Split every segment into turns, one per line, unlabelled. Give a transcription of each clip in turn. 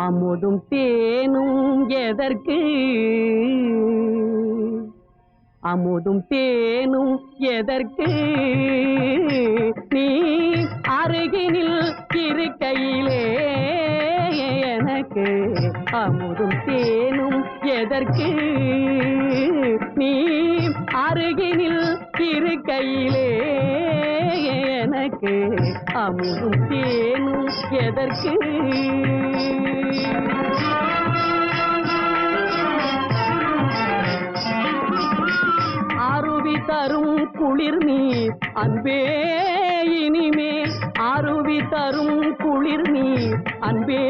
அமுதும் தேனும் எதற்கு? அமுதும் தேனும் எதற்கு? நீ அருகினில் இருக்கையிலே எனக்கு அமுதும் தேனும் எதற்கு? நீ அருகினில் இருக்கையிலே எனக்கு அமுதும் தேனும் எதற்கு? அருவி தரும் குளிர் நீர் அன்பே இனிமேல், அருவி தரும் குளிர் நீர் அன்பே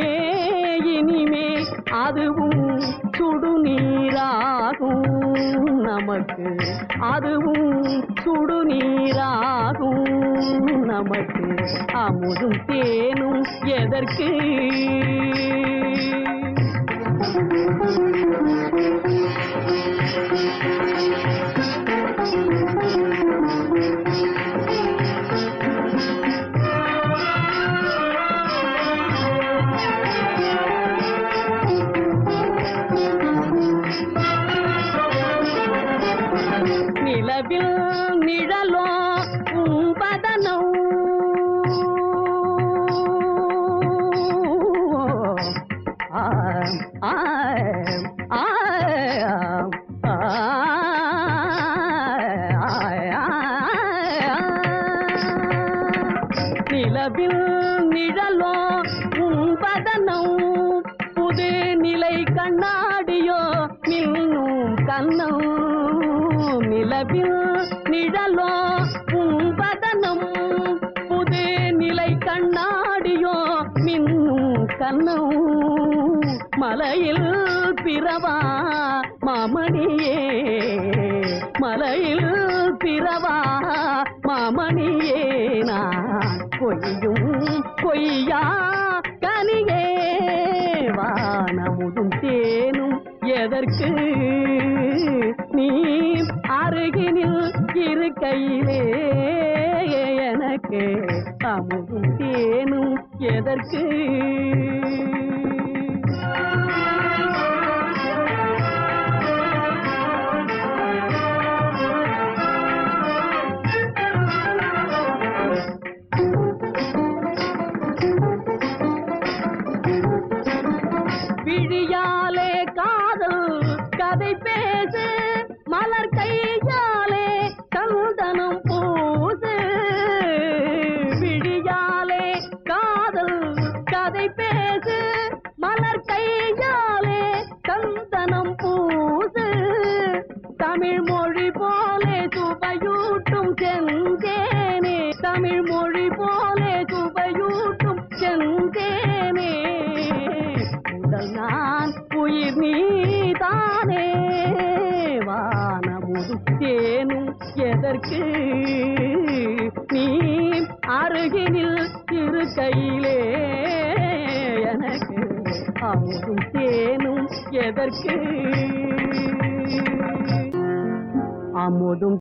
இனிமேல், அதுவும் சுடுநீராகும் நமக்கு, அதுவும் சுடுநீராகும் நமக்கு அமுதும் தேனும் எதற்கு? நிலவில் நிழலோ உம்பதனம், நிலவில் நிழலோ உம்பதனம், புது நிலை கண்ணாடியோ மின்னும் கண்ணம். நிலவில் நிழலோ உம்பதனம், புது நிலை கண்ணாடியோ மின்னும் கண்ணம். மலையில் பிறவா மாமணியே, மலையில் பிறவா மாமணியே, நான் பொய்யும் பொய்யா கனியே, வானமுதும் தேனும் எதற்கு? நீ அருகினில் இருக்கையிலே எனக்கு அமுதும் தேனும் எதற்கு? விழியாலே காதல் கதை பேசு, மலர் கையாலே சந்தனம் பூசு. விழியாலே காதல் கதை பேசு, மலர் கையாலே சந்தனம் பூசு. தமிழ் மொழி போலே சுவையூட்டும் செந்தேனே, தமிழ் மொழி போலே சுவையூட்டும் செந்தேனே, நான் உயிர் நீதானே, வானமுதும் தேனும் எதற்கு? நீ அருகினில் இருக்கையிலே எனக்கு அமுதும் தேனும் எதற்கு? அமுதும்